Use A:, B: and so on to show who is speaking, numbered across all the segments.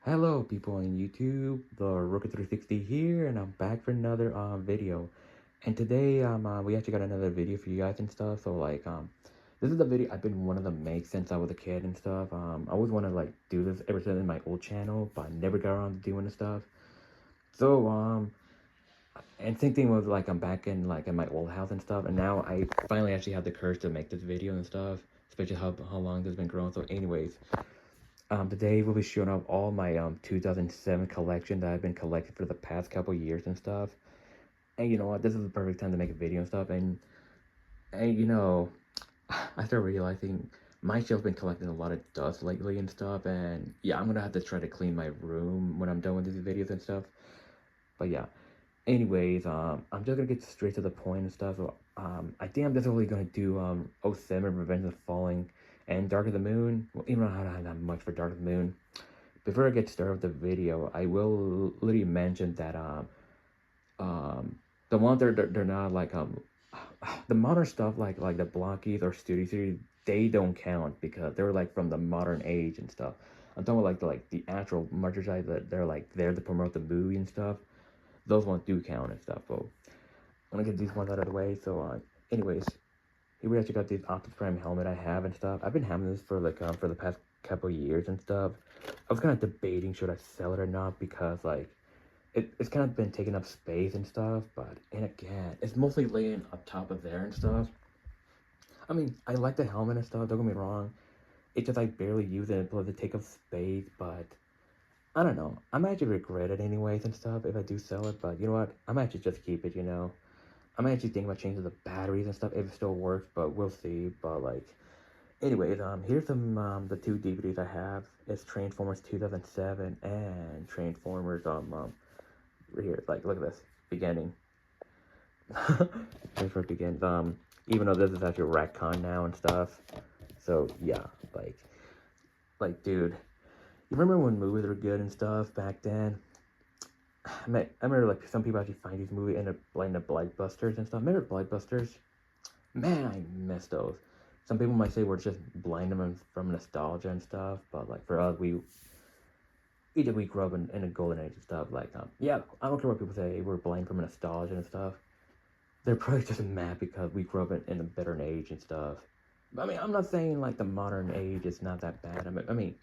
A: Hello people on YouTube, the Rooker360 here, and I'm back for another video. And today we actually got another video for you guys and stuff. So this is the video I've been wanting to make since I was a kid and stuff. I always want to like do this ever since in my old channel, but I never got around to doing the stuff. So and same thing with like I'm back in like in my old house and stuff, and now I finally actually have the courage to make this video and stuff, especially how long this has been growing. So anyways. Today we'll be showing off all my 2007 collection that I've been collecting for the past couple years and stuff. And you know what? This is the perfect time to make a video and stuff. And you know, I started realizing my shelf's been collecting a lot of dust lately and stuff. And yeah, I'm gonna have to try to clean my room when I'm done with these videos and stuff. But yeah, anyways, I'm just gonna get straight to the point and stuff. So, I think I'm just only gonna do '07 Revenge of the Falling and Dark of the Moon. Well, even though I don't have that much for Dark of the Moon. Before I get started with the video, I will literally mention that the ones they're not like the modern stuff like the Blockies or Studio Series, they don't count because they're like from the modern age and stuff. I'm talking about like the actual merchandise that they're like there to promote the movie and stuff. Those ones do count and stuff. So I'm gonna get these ones out of the way. So anyways, here we actually got this Optimus Prime helmet I have and stuff. I've been having this for like for the past couple years and stuff. I was kind of debating should I sell it or not because like it's kind of been taking up space and stuff. But and again, it's mostly laying up top of there and stuff. I mean, I like the helmet and stuff. Don't get me wrong. It's just I barely use it because it take up space. But I don't know. I might actually regret it anyways and stuff if I do sell it. But you know what? I might actually just keep it. You know. I'm actually thinking about changing the batteries and stuff if it still works, but we'll see. But like, anyways, here's some the two DVDs I have. It's Transformers 2007 and Transformers right here. Like, look at this beginning. Transformers begins. Even though this is actually a retcon now and stuff. So yeah, dude, you remember when movies were good and stuff back then? I remember like some people actually find these movies and like the blockbusters and stuff. Remember blockbusters? Man, I miss those. Some people might say we're just blinded from nostalgia and stuff, but like for us, we grew up in a golden age and stuff. Like yeah, I don't care what people say. We're blind from nostalgia and stuff. They're probably just mad because we grew up in a better age and stuff. I mean, I'm not saying like the modern age is not that bad. I mean,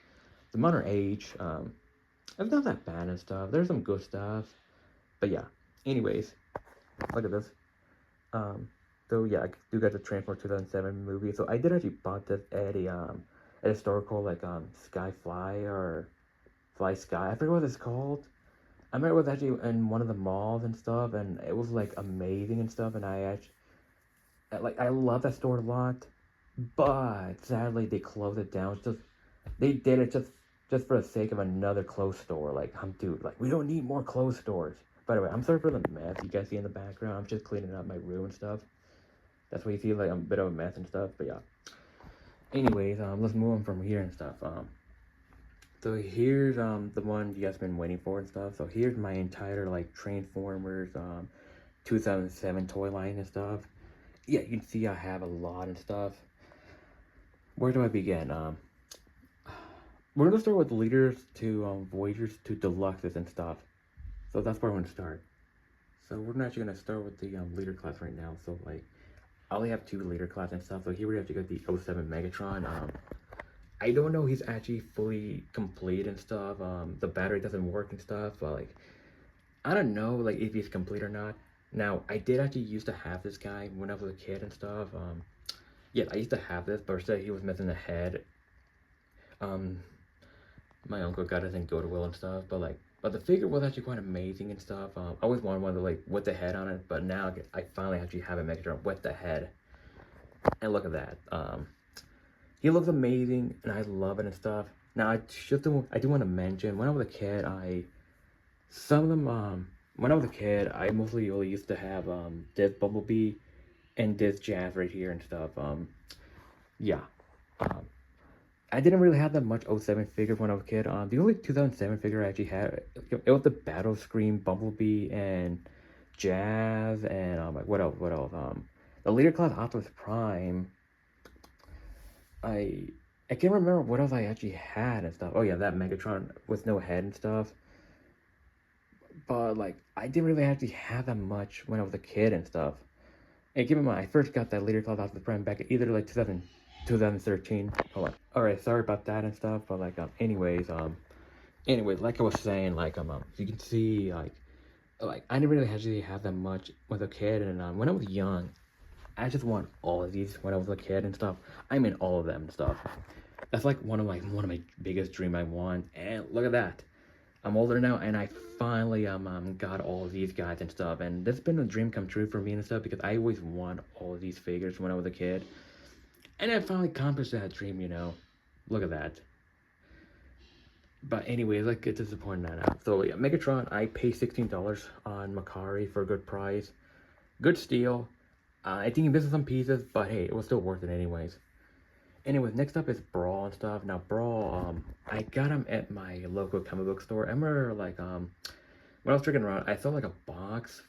A: the modern age, it's not that bad and stuff. There's some good stuff, but yeah. Anyways, look at this. Um, so yeah, I do got the Transformers 2007 movie. So I did actually bought this at a store called like Skyfly or Fly Sky. I forget what it's called. I remember it was actually in one of the malls and stuff, and it was like amazing and stuff. And I love that store a lot, but sadly they closed it down. It's just they did it just for the sake of another clothes store. Like, dude, like we don't need more clothes stores. By the way, I'm sorry for the mess you guys see in the background. I'm just cleaning up my room and stuff. That's why you see like I'm a bit of a mess and stuff. But yeah. Anyways, let's move on from here and stuff. So here's the one you guys been waiting for and stuff. So here's my entire like Transformers 2007 toy line and stuff. Yeah, you can see I have a lot and stuff. Where do I begin? We're gonna start with leaders to Voyagers to Deluxes and stuff. So that's where I'm gonna start. So we're actually gonna start with the leader class right now. So like I only have 2 leader class and stuff. So here we have to get the '07 Megatron. I don't know he's actually fully complete and stuff. The battery doesn't work and stuff. But like I don't know like if he's complete or not. Now I did actually used to have this guy when I was a kid and stuff. Yeah, I used to have this, but said he was missing a head. Um, my uncle got it in Goodwill and stuff, but the figure was actually quite amazing and stuff. I always wanted one like with the head on it, but now I finally actually have a Megatron with the head. And look at that. He looks amazing, and I love it and stuff. Now I do want to mention when I was a kid, some of them when I was a kid, I mostly only used to have this Bumblebee and this Jazz right here and stuff. Yeah. Um, I didn't really have that much '07 figures when I was a kid. The only 2007 figure I actually had, it was the Battle Scream Bumblebee and Jazz and like what else? What else? The Leader Class Optimus Prime. I I can't remember what else I actually had and stuff. Oh yeah, that Megatron with no head and stuff. But like, I didn't really actually have that much when I was a kid and stuff. And keep in mind, I first got that Leader Class Optimus Prime back in either like 2013. Hold on. All right, sorry about that and stuff. But like, anyways, like I was saying, like you can see like I didn't really actually have that much with a kid, and when I was young, I just want all of these when I was a kid and stuff. I mean, all of them and stuff. That's like one of my biggest dream I want. And look at that. I'm older now, and I finally got all of these guys and stuff. And this has been a dream come true for me and stuff because I always want all of these figures when I was a kid, and I finally accomplished that dream. Look at that. But anyways, let's get to the point now. So yeah, Megatron, I paid $16 on Macari for a good price, good steal. I think he missed some pieces, but hey, it was still worth it anyways. Anyways, next up is Brawl and stuff. Now Brawl, I got him at my local comic book store. I remember like when I was checking around, I saw like a box,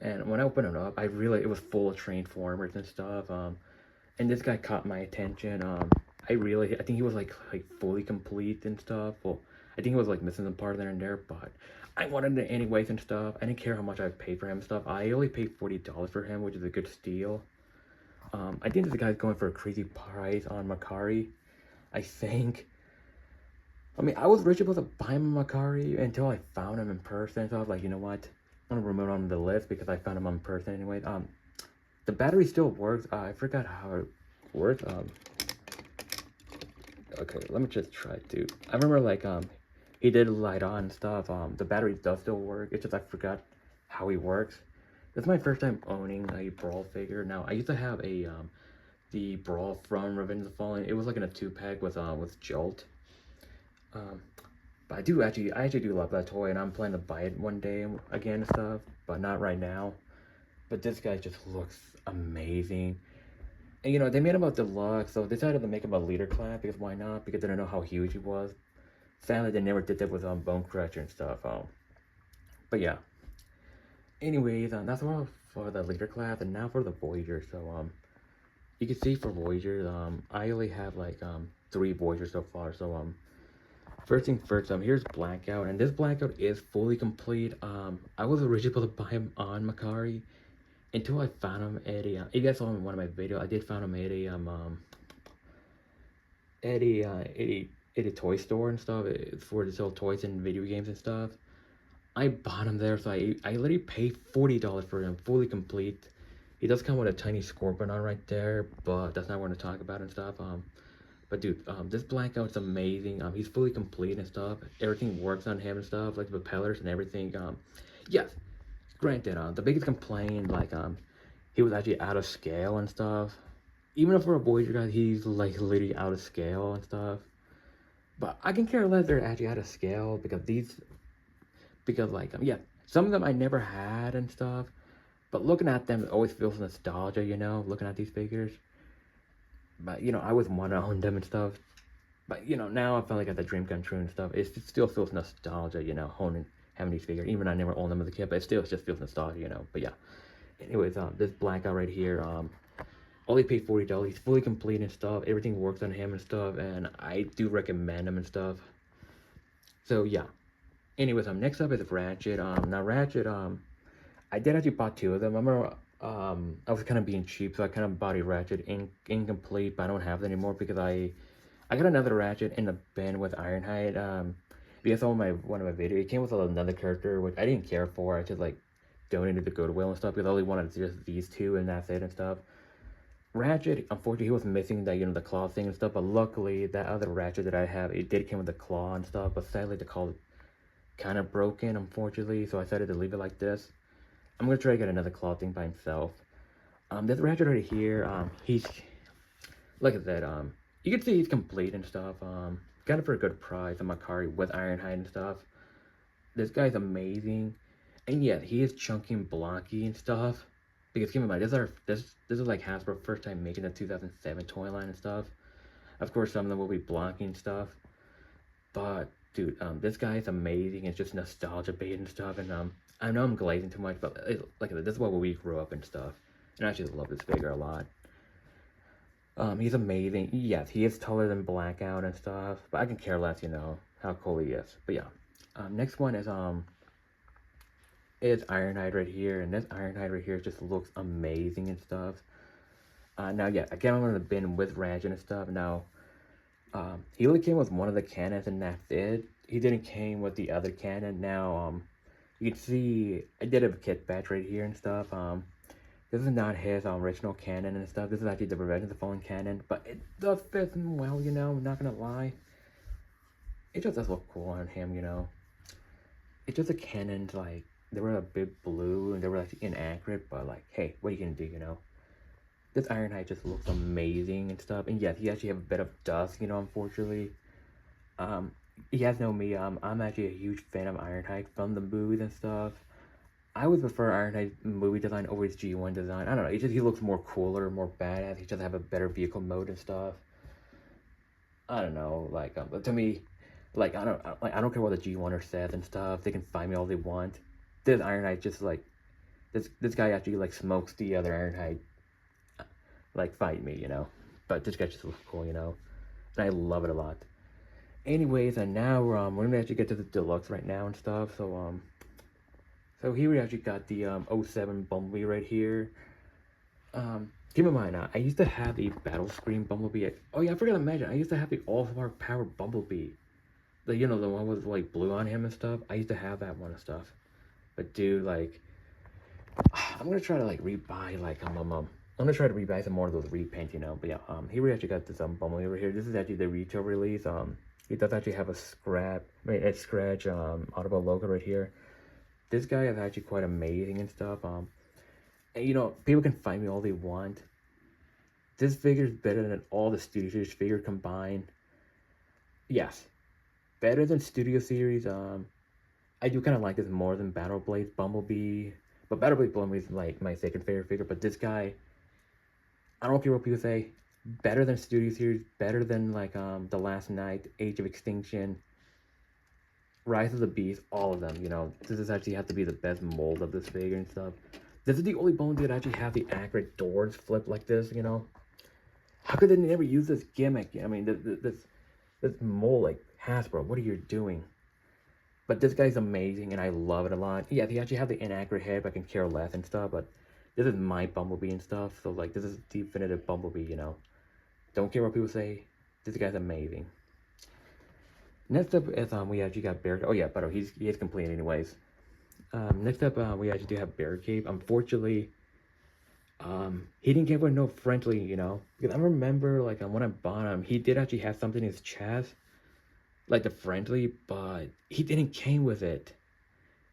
A: and when I opened it up, it was full of Transformers and stuff. And this guy caught my attention. I think he was like fully complete and stuff. Well, I think he was like missing some part there and there, but I wanted it anyways and stuff. I didn't care how much I paid for him and stuff. I only paid $40 for him, which is a good steal. I think this guy's going for a crazy price on Macari. I think. I mean, I was rich able to buy him on Macari until I found him in person. So I was like, you know what? I'm gonna remove him on the list because I found him in person anyways. The battery still works. I forgot how it works. Okay, let me just try to. I remember like he did light on stuff. The battery does still work. It's just I forgot how he works. This is my first time owning a Brawl figure. Now I used to have the Brawl from Revenge of the Fallen. It was like in a 2-pack with Jolt. But I actually do love that toy, and I'm planning to buy it one day again and stuff, but not right now. But this guy just looks amazing. And they made him a deluxe, so they decided to make him a leader class because why not? Because they don't know how huge he was. Sadly, they never did that with Bone Crusher and stuff. But yeah. Anyways, that's all for the leader class, and now for the Voyager. So you can see for Voyager, I only have like 3 Voyagers so far. So first thing first, here's Blackout, and this Blackout is fully complete. I was originally able to buy him on Macari until I found him at a. You guys saw him in one of my videos. I did find him at a toy store and stuff. It's for to sell toys and video games and stuff. I bought him there, so I literally paid $40 for him, fully complete. He does come with a tiny scorpion on right there, but that's not what I'm talk about and stuff. But dude, this Blackout's amazing. He's fully complete and stuff. Everything works on him and stuff, like the propellers and everything. Yes, granted, the biggest complaint, like, he was actually out of scale and stuff. Even for a Voyager guy, he's like literally out of scale and stuff. But I can care less they're actually out of scale because like, yeah, some of them I never had and stuff. But looking at them, it always feels nostalgia, looking at these figures. But, I always want to own them and stuff. But, now I finally got the dream come true and stuff. It still feels nostalgia, having these figures. Even I never owned them as a kid, but it still just feels nostalgia, But yeah. Anyways, this Blackout right here, only paid $40. He's fully complete and stuff. Everything works on him and stuff. And I do recommend him and stuff. So, yeah. Anyways, next up is Ratchet. Now Ratchet, I did actually bought 2 of them. I remember, I was kind of being cheap, so I kind of bought a Ratchet incomplete, but I don't have it anymore because I got another Ratchet in the bin with Ironhide. Because on one of my videos, it came with another character, which I didn't care for. I just like donated to Goodwill and stuff because I only wanted just these 2 and that's it and stuff. Ratchet, unfortunately, he was missing that, the claw thing and stuff, but luckily, that other Ratchet that I have, it did come with the claw and stuff, but sadly, the claw kind of broken, unfortunately, so I decided to leave it like this. I'm gonna try to get another claw thing by himself. This Ratchet right here, he's, look at that, you can see he's complete and stuff. Got it for a good price on Macari with Ironhide and stuff. This guy's amazing, and yeah, he is chunky and blocky and stuff. Because keep in mind, this is like Hasbro first time making the 2007 toy line and stuff. Of course, some of them will be blocky and stuff, but dude, this guy is amazing. It's just nostalgia bait and stuff, and I know I'm glazing too much, but like this is what we grew up and stuff, and I actually love this figure a lot. He's amazing. Yes, he is taller than Blackout and stuff, but I can care less, you know, how cool he is. But yeah, next one is Ironhide right here, and this Ironhide right here just looks amazing and stuff. Now, yeah, again, I'm gonna bin with Rajin and stuff. Now, he only came with one of the cannons, and that's it. He didn't came with the other cannon. Now, you can see I did have a kit batch right here and stuff. This is not his original cannon and stuff. This is actually the Revenge of the Fallen cannon, but it does fit him well, you know. I'm not gonna lie. It just does look cool on him, you know. It's just a cannon, like they were a bit blue and they were like inaccurate, but like, hey, what are you gonna do, you know? This Ironhide just looks amazing and stuff. And yes, he actually have a bit of dust, you know, unfortunately. You guys know me, I'm actually a huge fan of Ironhide from the movies and stuff. I would prefer Ironhide movie design over his G1 design. I don't know, he looks more cooler, more badass. He just have a better vehicle mode and stuff. I don't know, like, but to me, like, I don't care what the G1er says and stuff. They can find me all they want. This Ironhide just like, this guy actually like smokes the other Ironhide, like fight me, you know. But this guy just looks cool, you know, and I love it a lot. Anyways, and now we're gonna actually get to the deluxe right now and stuff. So here we actually got the 07 Bumblebee right here. Keep in mind, I used to have the Battle Scream Bumblebee. Oh yeah, I forgot to mention, I used to have the All-Star Power Bumblebee. You know, the one with like blue on him and stuff. I used to have that one and stuff. But dude, like, I'm gonna try to like rebuy like I'm gonna try to rebuy some more of those repaints, you know. But yeah, here we actually got this Bumblebee over here. This is actually the retail release. It does actually have a scratch Audible logo right here. This guy is actually quite amazing and stuff. And, you know, people can find me all they want. This figure is better than all the Studio Series figure combined. Yes, better than Studio Series. I do kind of like this more than Battle Blade Bumblebee, but Battle Blade Bumblebee is like my second favorite figure. But this guy, I don't care what people say, better than Studio Series, better than like The Last Knight, Age of Extinction, Rise of the Beast, all of them. You know, this is actually have to be the best mold of this figure and stuff. This is the only Bumblebee that actually have the accurate doors flip like this. You know, how could they never use this gimmick? I mean, this mold, like Hasbro, what are you doing? But this guy's amazing, and I love it a lot. Yeah, they actually have the inaccurate head, but I can care less and stuff, but this is my Bumblebee and stuff, so, like, this is definitive Bumblebee, you know. Don't care what people say. This guy's amazing. Next up is, we actually got Bear... Oh, yeah, but he is complete anyways. Next up, we actually do have Barricade. Unfortunately, he didn't get with no friendly, you know. Because I remember, like, when I bought him, he did actually have something in his chest, like the friendly, but he didn't came with it.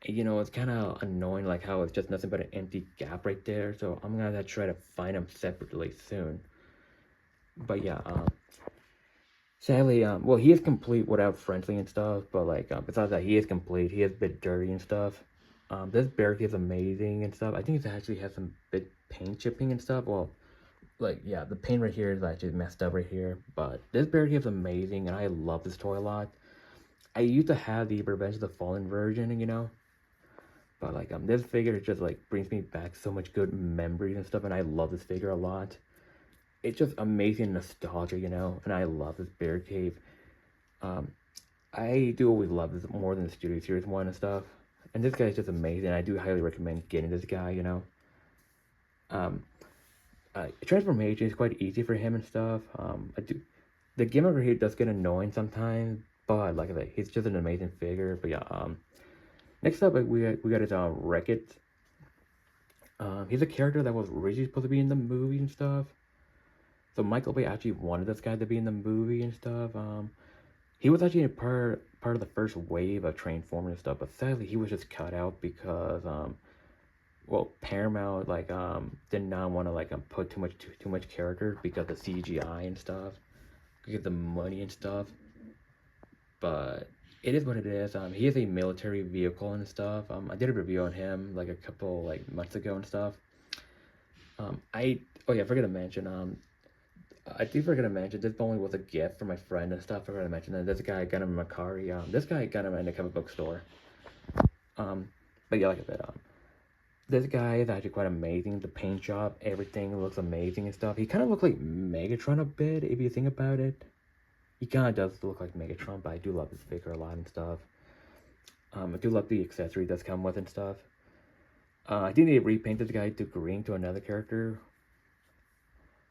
A: And, you know, it's kind of annoying, like how it's just nothing but an empty gap right there. So I'm gonna have to try to find him separately soon. But yeah, sadly, well, he is complete without friendly and stuff. But like, besides that, he is complete. He is a bit dirty and stuff. This barricade is amazing and stuff. I think it actually has some bit paint chipping and stuff. Well, like, yeah, the paint right here is actually messed up right here, but this barricade is amazing, and I love this toy a lot. I used to have the Revenge of the Fallen version, you know, but like, this figure just like brings me back so much good memories and stuff, and I love this figure a lot. It's just amazing nostalgia, you know, and I love this barricade. I do always love this more than the Studio Series one and stuff, and this guy is just amazing. I do highly recommend getting this guy, you know. Transformation is quite easy for him and stuff. The gimmick right here does get annoying sometimes, but like I said, he's just an amazing figure. But yeah, next up we got his Wreck-It. He's a character that was originally supposed to be in the movie and stuff. So Michael Bay actually wanted this guy to be in the movie and stuff. He was actually a part of the first wave of Transformers and stuff, but sadly he was just cut out because well, Paramount like did not want to like put too much character because of CGI and stuff, because of the money and stuff. But it is what it is. He is a military vehicle and stuff. I did a review on him like a couple like months ago and stuff. Oh yeah, I forgot to mention. I do forget to mention this only was a gift for my friend and stuff. I forgot to mention that this guy got him in Macari. This guy got him in a comic book store. But yeah, like I said, This guy is actually quite amazing. The paint job, everything looks amazing and stuff. He kind of looks like Megatron a bit, if you think about it. He kind of does look like Megatron, but I do love his figure a lot and stuff. I do love the accessory that's come with and stuff. I do need to repaint this guy to green to another character.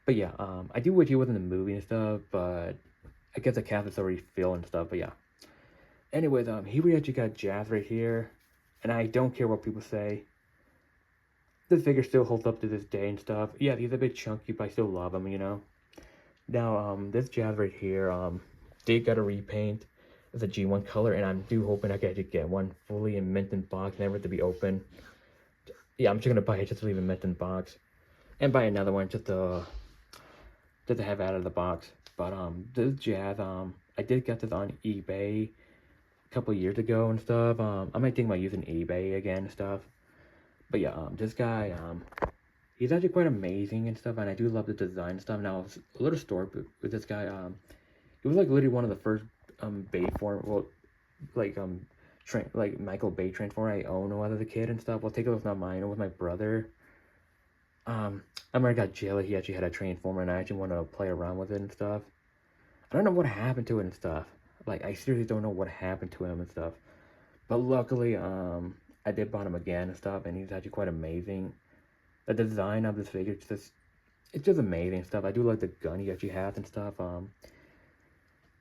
A: But yeah, I do wish he was in the movie and stuff, but I guess the cast is already filled and stuff, but yeah. Anyways, here we actually got Jazz right here, and I don't care what people say. This figure still holds up to this day and stuff. Yeah, he's a bit chunky, but I still love him, you know. Now, this Jazz right here, did got a repaint. It's a G1 color, and I'm hoping I can actually get one fully in mint and box, never to be open. Yeah, I'm just gonna buy it just to leave it mint in box, and buy another one just to have out of the box. But this Jazz, I did get this on eBay a couple years ago and stuff. I might think about using eBay again and stuff. But yeah, this guy, he's actually quite amazing and stuff, and I do love the design and stuff. Now, a little story with this guy, he was like literally one of the first Bay form, well, like like Michael Bay Transformer I owned when I was a kid and stuff. Well, take it was not mine, it was my brother. I remember I got Jelly, he actually had a Transformer, and I actually wanted to play around with it and stuff. I don't know what happened to it and stuff. Like, I seriously don't know what happened to him and stuff. But luckily, I did buy him again and stuff, and he's actually quite amazing. The design of this figure, it's just amazing stuff. I do like the gun he actually has and stuff.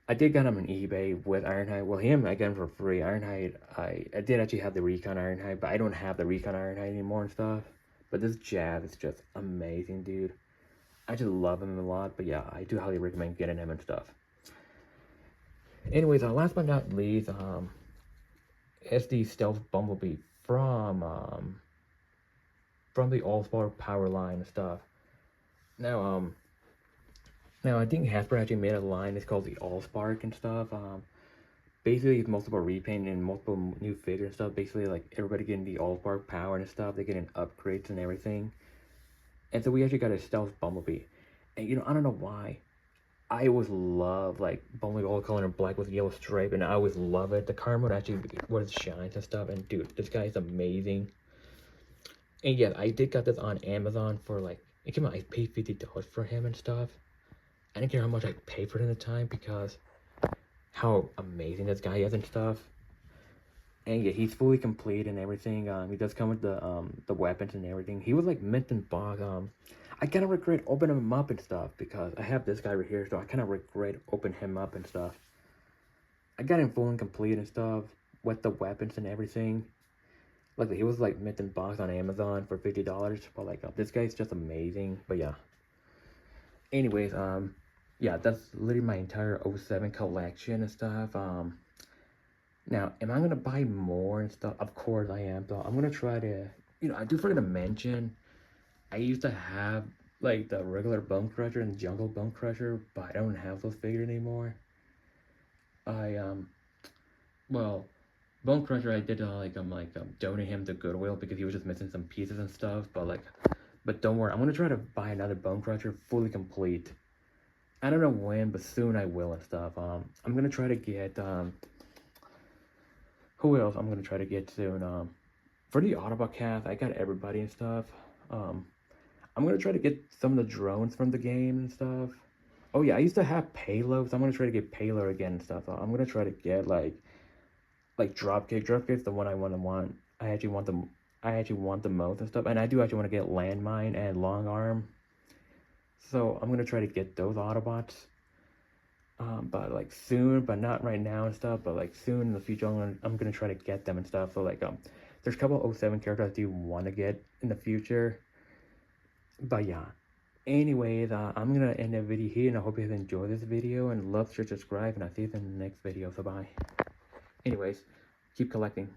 A: I did get him on eBay with Ironhide. Well, I got him for free. Ironhide, I did actually have the Recon Ironhide, but I don't have the Recon Ironhide anymore and stuff. But this Jazz is just amazing, dude. I just love him a lot, but yeah, I do highly recommend getting him and stuff. Anyways, last but not least, is the Stealth Bumblebee from the All-Star Power line and stuff. Now, I think Hasbro actually made a line. It's called the All-Spark and stuff. Basically, it's multiple repaint and multiple new figures and stuff. Basically, like everybody getting the All-Spark power and stuff. They're getting upgrades and everything. And so we actually got a Stealth Bumblebee. And you know, I don't know why. I always love like Bumblebee all color in black with yellow stripe, and I always love it. The car mode actually where it shines and stuff. And dude, this guy is amazing. And yeah, I did got this on Amazon for like, it came out, I paid $50 for him and stuff. I didn't care how much I paid for it at the time because how amazing this guy is and stuff. And yeah, he's fully complete and everything. He does come with the weapons and everything. He was like mint and bog. I kind of regret opening him up and stuff because I have this guy right here, so I kind of regret opening him up and stuff. I got him full and complete and stuff with the weapons and everything. Like he was like mint and box on Amazon for $50, but like this guy's just amazing. But yeah. Anyways, yeah, that's literally my entire 07 collection and stuff. Now, am I gonna buy more and stuff? Of course I am. So I'm gonna try to, you know, I do forget to mention, I used to have like the regular Bone Crusher and Jungle Bone Crusher, but I don't have those figures anymore. Well, Bone Crusher I did donate him to Goodwill because he was just missing some pieces and stuff. But don't worry, I'm gonna try to buy another Bone Crusher fully complete. I don't know when, but soon I will and stuff. I'm gonna try to get who else I'm gonna try to get soon. For the Autobot cast, I got everybody and stuff. I'm gonna try to get some of the drones from the game and stuff. Oh yeah, I used to have Payload, so I'm gonna try to get Payload again and stuff. So I'm gonna try to get like Dropkick. Dropkick's the one I want. I actually want the most and stuff. And I do actually want to get Landmine and Long Arm. So I'm gonna try to get those Autobots. But like soon, but not right now and stuff. But like soon in the future, I'm gonna try to get them and stuff. So like there's a couple of 07 characters I do want to get in the future. But yeah. Anyways, I'm gonna end the video here, and I hope you guys enjoy this video and love, share, subscribe, and I'll see you in the next video. So bye. Anyways, keep collecting.